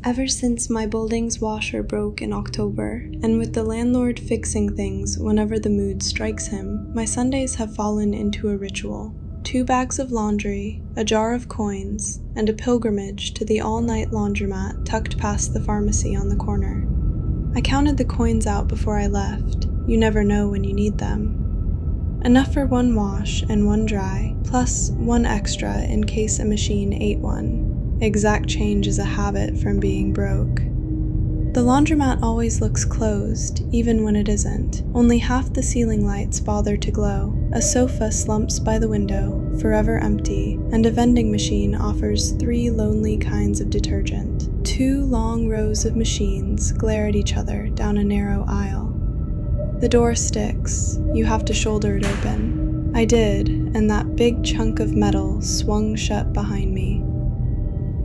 Ever since my building's washer broke in October, and with the landlord fixing things whenever the mood strikes him, my Sundays have fallen into a ritual. 2 bags of laundry, a jar of coins, and a pilgrimage to the all-night laundromat tucked past the pharmacy on the corner. I counted the coins out before I left. You never know when you need them. Enough for 1 wash and 1 dry, plus 1 extra in case a machine ate one. Exact change is a habit from being broke. The laundromat always looks closed, even when it isn't. Only half the ceiling lights bother to glow. A sofa slumps by the window, forever empty, and a vending machine offers 3 lonely kinds of detergent. 2 long rows of machines glare at each other down a narrow aisle. The door sticks. You have to shoulder it open. I did, and that big chunk of metal swung shut behind me.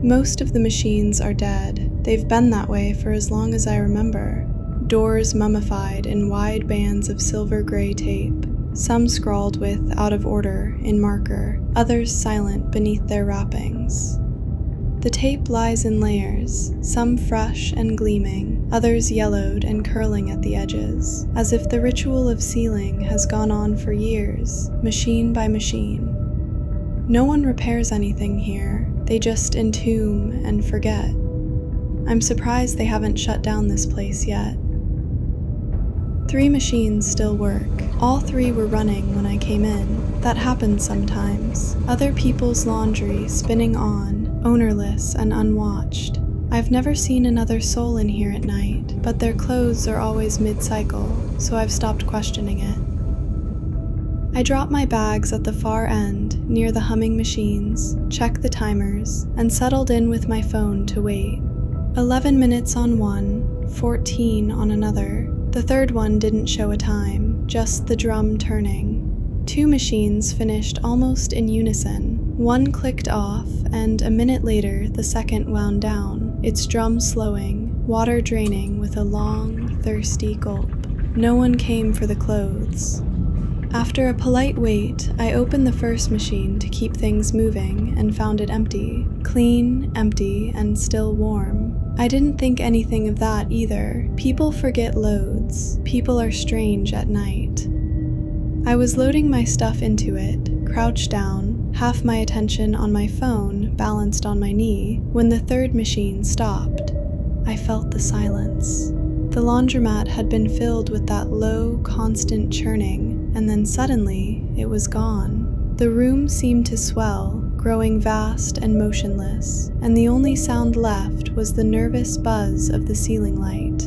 Most of the machines are dead. They've been that way for as long as I remember. Doors mummified in wide bands of silver-gray tape, some scrawled with "out of order" in marker, others silent beneath their wrappings. The tape lies in layers, some fresh and gleaming, others yellowed and curling at the edges, as if the ritual of sealing has gone on for years, machine by machine. No one repairs anything here. They just entomb and forget. I'm surprised they haven't shut down this place yet. 3 machines still work. All 3 were running when I came in. That happens sometimes. Other people's laundry spinning on, ownerless and unwatched. I've never seen another soul in here at night, but their clothes are always mid-cycle, so I've stopped questioning it. I drop my bags at the far end, near the humming machines, check the timers, and settled in with my phone to wait. 11 minutes on one, 14 on another. The third one didn't show a time, just the drum turning. 2 machines finished almost in unison. One clicked off, and a minute later the second wound down, its drum slowing, water draining with a long, thirsty gulp. No one came for the clothes. After a polite wait, I opened the first machine to keep things moving and found it empty. Clean, empty, and still warm. I didn't think anything of that either. People forget loads. People are strange at night. I was loading my stuff into it, crouched down, half my attention on my phone balanced on my knee, when the third machine stopped. I felt the silence. The laundromat had been filled with that low, constant churning, and then suddenly, it was gone. The room seemed to swell, growing vast and motionless, and the only sound left was the nervous buzz of the ceiling light.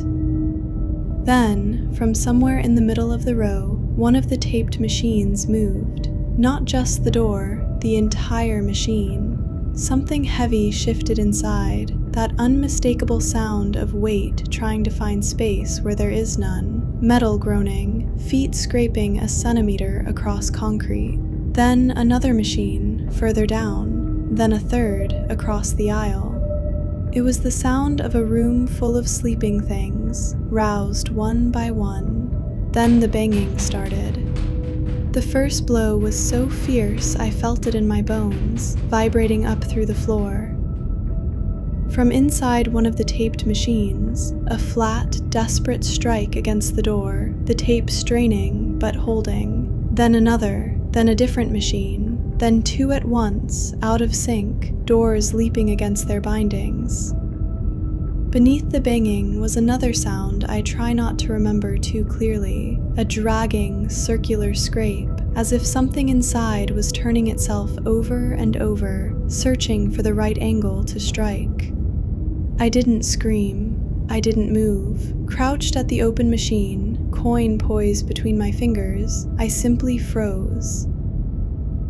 Then, from somewhere in the middle of the row, one of the taped machines moved. Not just the door, the entire machine. Something heavy shifted inside, that unmistakable sound of weight trying to find space where there is none. Metal groaning, feet scraping a centimeter across concrete. Then another machine, further down. Then a third, across the aisle. It was the sound of a room full of sleeping things, roused one by one. Then the banging started. The first blow was so fierce I felt it in my bones, vibrating up through the floor. From inside one of the taped machines, a flat, desperate strike against the door, the tape straining but holding. Then another, then a different machine, then 2 at once, out of sync, doors leaping against their bindings. Beneath the banging was another sound I try not to remember too clearly, a dragging, circular scrape, as if something inside was turning itself over and over, searching for the right angle to strike. I didn't scream. I didn't move. Crouched at the open machine, coin poised between my fingers, I simply froze.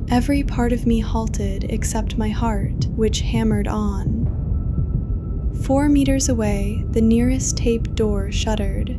Every part of me halted except my heart, which hammered on. 4 meters away, the nearest taped door shuttered.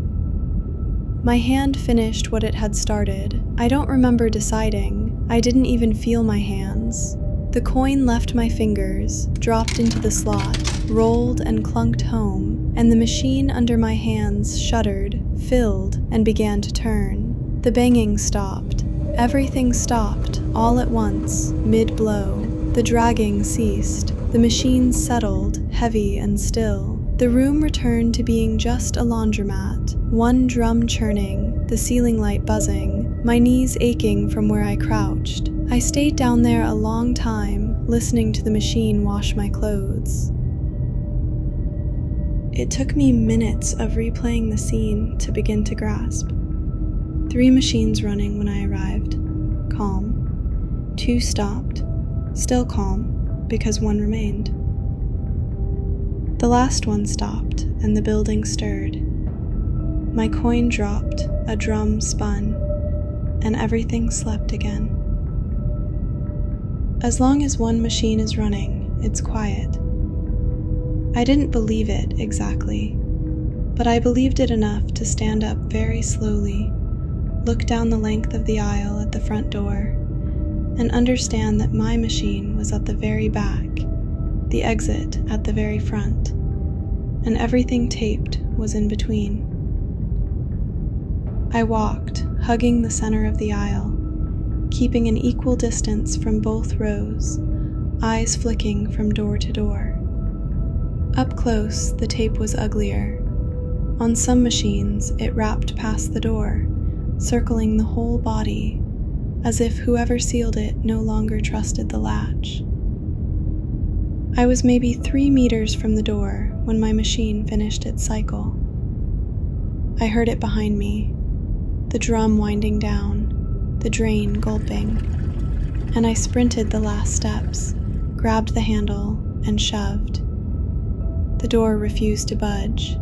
My hand finished what it had started. I don't remember deciding. I didn't even feel my hands. The coin left my fingers, dropped into the slot, rolled and clunked home, and the machine under my hands shuddered, filled, and began to turn. The banging stopped. Everything stopped, all at once, mid-blow. The dragging ceased. The machine settled, heavy and still. The room returned to being just a laundromat, one drum churning, the ceiling light buzzing, my knees aching from where I crouched. I stayed down there a long time, listening to the machine wash my clothes. It took me minutes of replaying the scene to begin to grasp. 3 machines running when I arrived. Calm. 2 stopped. Still calm, because 1 remained. The last one stopped, and the building stirred. My coin dropped, a drum spun, and everything slept again. As long as 1 machine is running, it's quiet. I didn't believe it exactly, but I believed it enough to stand up very slowly, look down the length of the aisle at the front door, and understand that my machine was at the very back, the exit at the very front, and everything taped was in between. I walked, hugging the center of the aisle, keeping an equal distance from both rows, eyes flicking from door to door. Up close, the tape was uglier. On some machines, it wrapped past the door, circling the whole body, as if whoever sealed it no longer trusted the latch. I was maybe 3 meters from the door when my machine finished its cycle. I heard it behind me, the drum winding down, the drain gulping, and I sprinted the last steps, grabbed the handle, and shoved. The door refused to budge.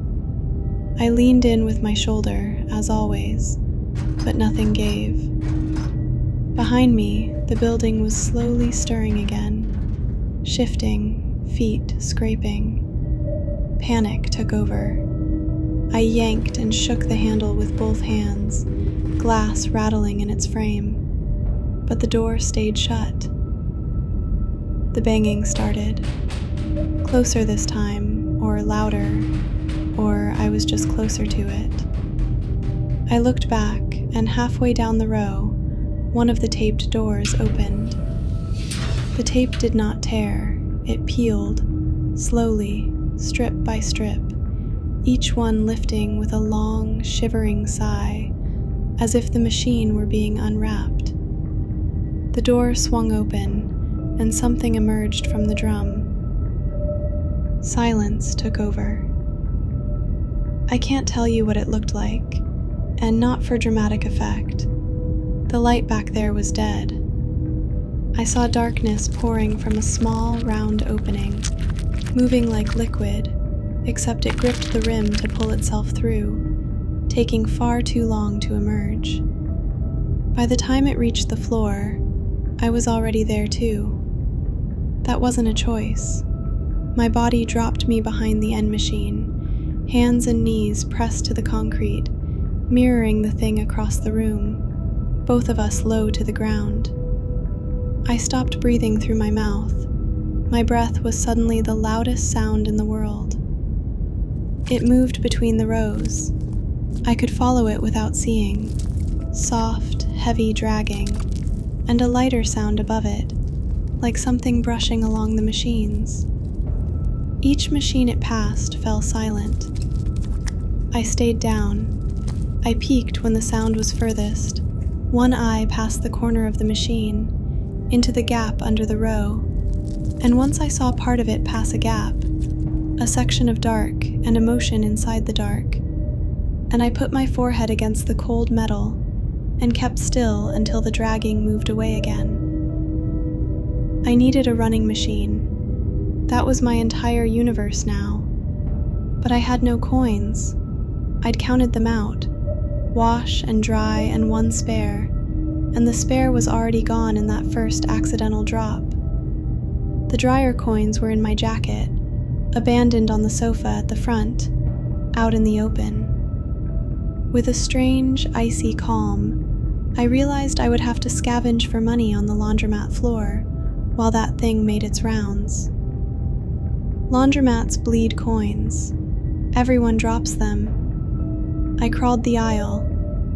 I leaned in with my shoulder, as always, but nothing gave. Behind me, the building was slowly stirring again, shifting, feet scraping. Panic took over. I yanked and shook the handle with both hands, glass rattling in its frame, but the door stayed shut. The banging started, closer this time, or louder, or I was just closer to it. I looked back, and halfway down the row, one of the taped doors opened. The tape did not tear, it peeled, slowly, strip by strip, each one lifting with a long, shivering sigh, as if the machine were being unwrapped. The door swung open, and something emerged from the drum. Silence took over. I can't tell you what it looked like, and not for dramatic effect. The light back there was dead. I saw darkness pouring from a small, round opening, moving like liquid, except it gripped the rim to pull itself through, taking far too long to emerge. By the time it reached the floor, I was already there too. That wasn't a choice. My body dropped me behind the end machine, hands and knees pressed to the concrete, mirroring the thing across the room, both of us low to the ground. I stopped breathing through my mouth. My breath was suddenly the loudest sound in the world. It moved between the rows. I could follow it without seeing. Soft, heavy dragging, and a lighter sound above it, like something brushing along the machines. Each machine it passed fell silent. I stayed down. I peeked when the sound was furthest, one eye past the corner of the machine, into the gap under the row, and once I saw part of it pass a gap, a section of dark and a motion inside the dark, and I put my forehead against the cold metal and kept still until the dragging moved away again. I needed a running machine. That was my entire universe now. But I had no coins. I'd counted them out, wash and dry and 1 spare, and the spare was already gone in that first accidental drop. The drier coins were in my jacket, abandoned on the sofa at the front, out in the open. With a strange, icy calm, I realized I would have to scavenge for money on the laundromat floor while that thing made its rounds. Laundromats bleed coins. Everyone drops them. I crawled the aisle,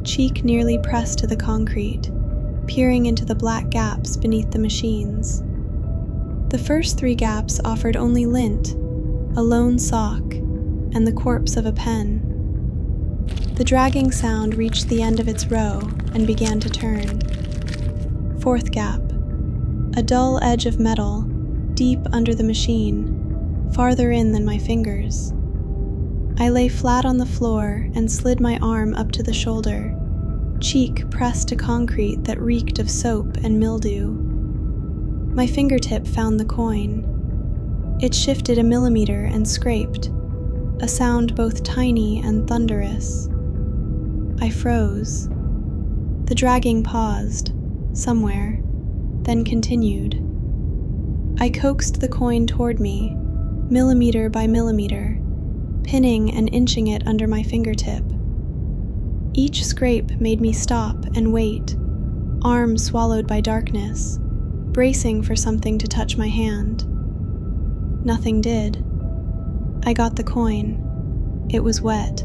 cheek nearly pressed to the concrete, peering into the black gaps beneath the machines. The first 3 gaps offered only lint, a lone sock, and the corpse of a pen. The dragging sound reached the end of its row and began to turn. Fourth gap. A dull edge of metal, deep under the machine, farther in than my fingers. I lay flat on the floor and slid my arm up to the shoulder, cheek pressed to concrete that reeked of soap and mildew. My fingertip found the coin. It shifted a millimeter and scraped, a sound both tiny and thunderous. I froze. The dragging paused, somewhere, then continued. I coaxed the coin toward me, millimeter by millimeter, pinning and inching it under my fingertip. Each scrape made me stop and wait, arm swallowed by darkness, bracing for something to touch my hand. Nothing did. I got the coin. It was wet.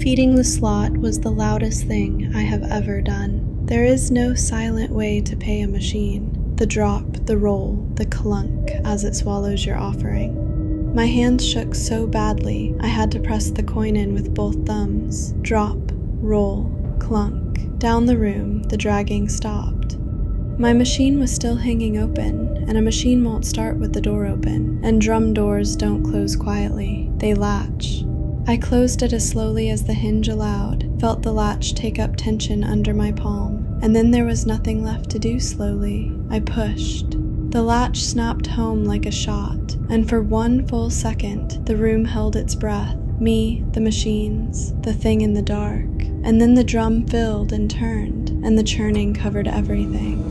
Feeding the slot was the loudest thing I have ever done. There is no silent way to pay a machine. The drop, the roll, the clunk as it swallows your offering. My hands shook so badly I had to press the coin in with both thumbs. Drop, roll, clunk. Down the room, the dragging stopped. My machine was still hanging open, and a machine won't start with the door open, and drum doors don't close quietly, they latch. I closed it as slowly as the hinge allowed, felt the latch take up tension under my palm, and then there was nothing left to do slowly. I pushed. The latch snapped home like a shot, and for one full second, the room held its breath. Me, the machines, the thing in the dark. And then the drum filled and turned, and the churning covered everything.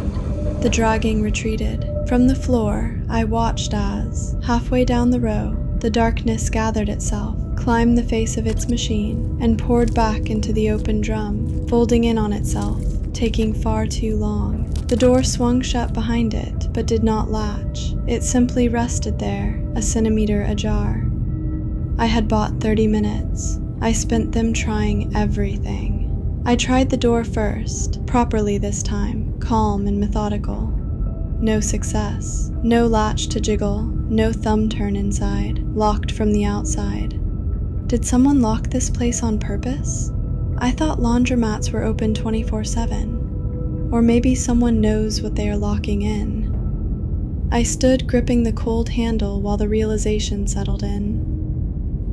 The dragging retreated. From the floor, I watched as, halfway down the row, the darkness gathered itself, climbed the face of its machine, and poured back into the open drum, folding in on itself, taking far too long. The door swung shut behind it, but did not latch. It simply rested there, a centimeter ajar. I had bought 30 minutes. I spent them trying everything. I tried the door first, properly this time, calm and methodical. No success. No latch to jiggle, no thumb turn inside, locked from the outside. Did someone lock this place on purpose? I thought laundromats were open 24/7. Or maybe someone knows what they are locking in. I stood gripping the cold handle while the realization settled in.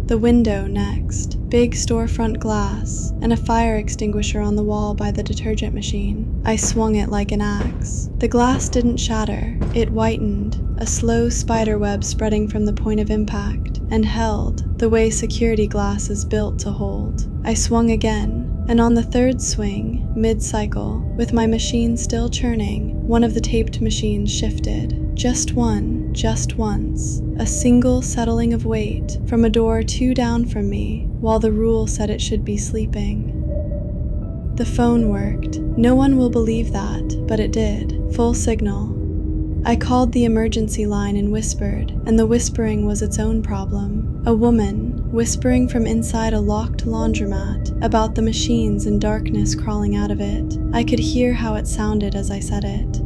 The window next, big storefront glass, and a fire extinguisher on the wall by the detergent machine. I swung it like an axe. The glass didn't shatter, it whitened, a slow spiderweb spreading from the point of impact, and held, the way security glass is built to hold. I swung again, and on the third swing, mid-cycle, with my machine still churning, one of the taped machines shifted. Just one, just once. A single settling of weight from a door 2 down from me, while the rule said it should be sleeping. The phone worked. No one will believe that, but it did. Full signal. I called the emergency line and whispered, and the whispering was its own problem. A woman, whispering from inside a locked laundromat about the machines and darkness crawling out of it. I could hear how it sounded as I said it.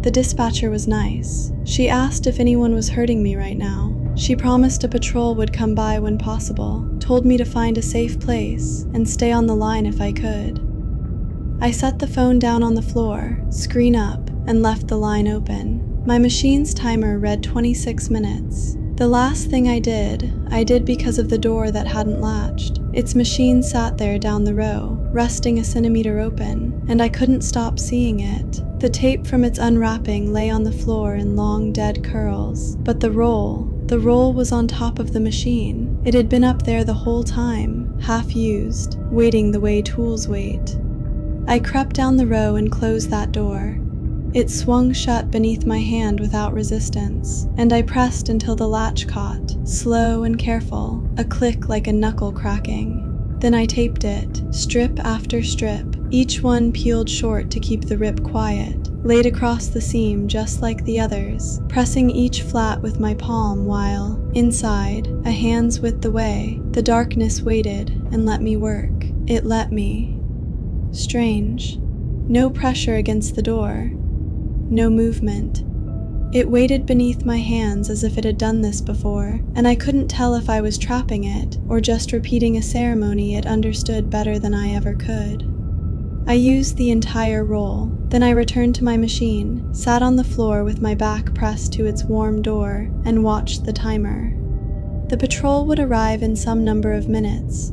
The dispatcher was nice. She asked if anyone was hurting me right now. She promised a patrol would come by when possible, told me to find a safe place, and stay on the line if I could. I set the phone down on the floor, screen up, and left the line open. My machine's timer read 26 minutes. The last thing I did because of the door that hadn't latched. Its machine sat there down the row, resting a centimeter open, and I couldn't stop seeing it. The tape from its unwrapping lay on the floor in long dead curls, but the roll was on top of the machine. It had been up there the whole time, half used, waiting the way tools wait. I crept down the row and closed that door. It swung shut beneath my hand without resistance, and I pressed until the latch caught, slow and careful, a click like a knuckle cracking. Then I taped it, strip after strip, each one peeled short to keep the rip quiet, laid across the seam just like the others, pressing each flat with my palm while, inside, a hand's width away, the darkness waited and let me work. It let me. Strange. No pressure against the door. No movement. It waited beneath my hands as if it had done this before, and I couldn't tell if I was trapping it or just repeating a ceremony it understood better than I ever could. I used the entire roll, then I returned to my machine, sat on the floor with my back pressed to its warm door, and watched the timer. The patrol would arrive in some number of minutes.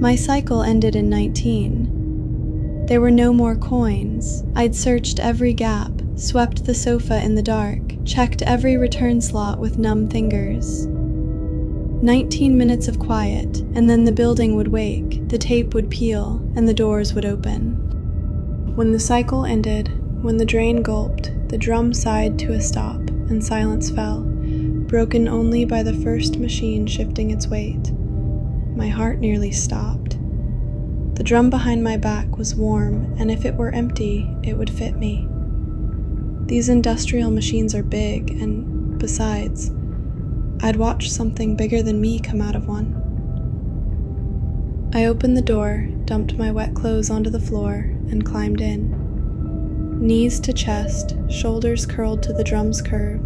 My cycle ended in 19. There were no more coins. I'd searched every gap, swept the sofa in the dark, checked every return slot with numb fingers. 19 minutes of quiet, and then the building would wake, the tape would peel, and the doors would open. When the cycle ended, when the drain gulped, the drum sighed to a stop, and silence fell, broken only by the first machine shifting its weight. My heart nearly stopped. The drum behind my back was warm, and if it were empty, it would fit me. These industrial machines are big, and besides, I'd watched something bigger than me come out of one. I opened the door, dumped my wet clothes onto the floor, and climbed in. Knees to chest, shoulders curled to the drum's curve,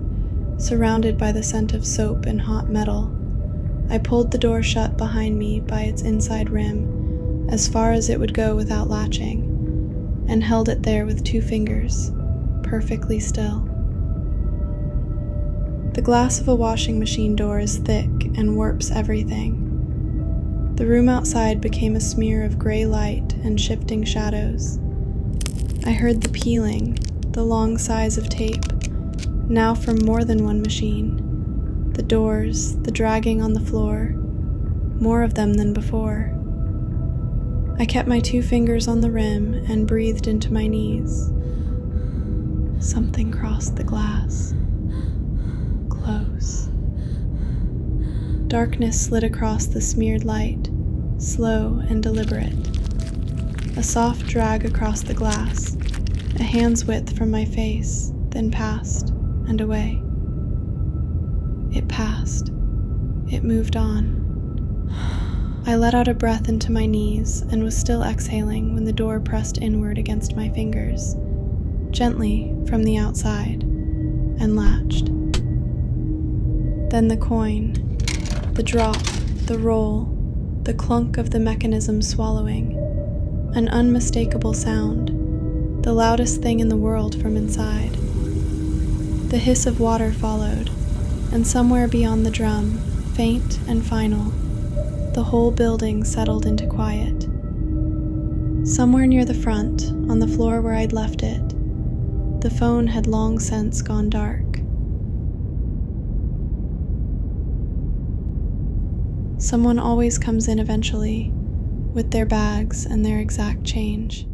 surrounded by the scent of soap and hot metal, I pulled the door shut behind me by its inside rim, as far as it would go without latching, and held it there with 2 fingers, perfectly still. The glass of a washing machine door is thick and warps everything. The room outside became a smear of gray light and shifting shadows. I heard the peeling, the long sighs of tape, now from more than one machine, the doors, the dragging on the floor, more of them than before. I kept my 2 fingers on the rim and breathed into my knees. Something crossed the glass. Close. Darkness slid across the smeared light, slow and deliberate. A soft drag across the glass, a hand's width from my face, then past and away. It passed. It moved on. I let out a breath into my knees and was still exhaling when the door pressed inward against my fingers, gently from the outside, and latched. Then the coin, the drop, the roll, the clunk of the mechanism swallowing, an unmistakable sound, the loudest thing in the world from inside. The hiss of water followed, and somewhere beyond the drum, faint and final, the whole building settled into quiet. Somewhere near the front, on the floor where I'd left it, the phone had long since gone dark. Someone always comes in eventually, with their bags and their exact change.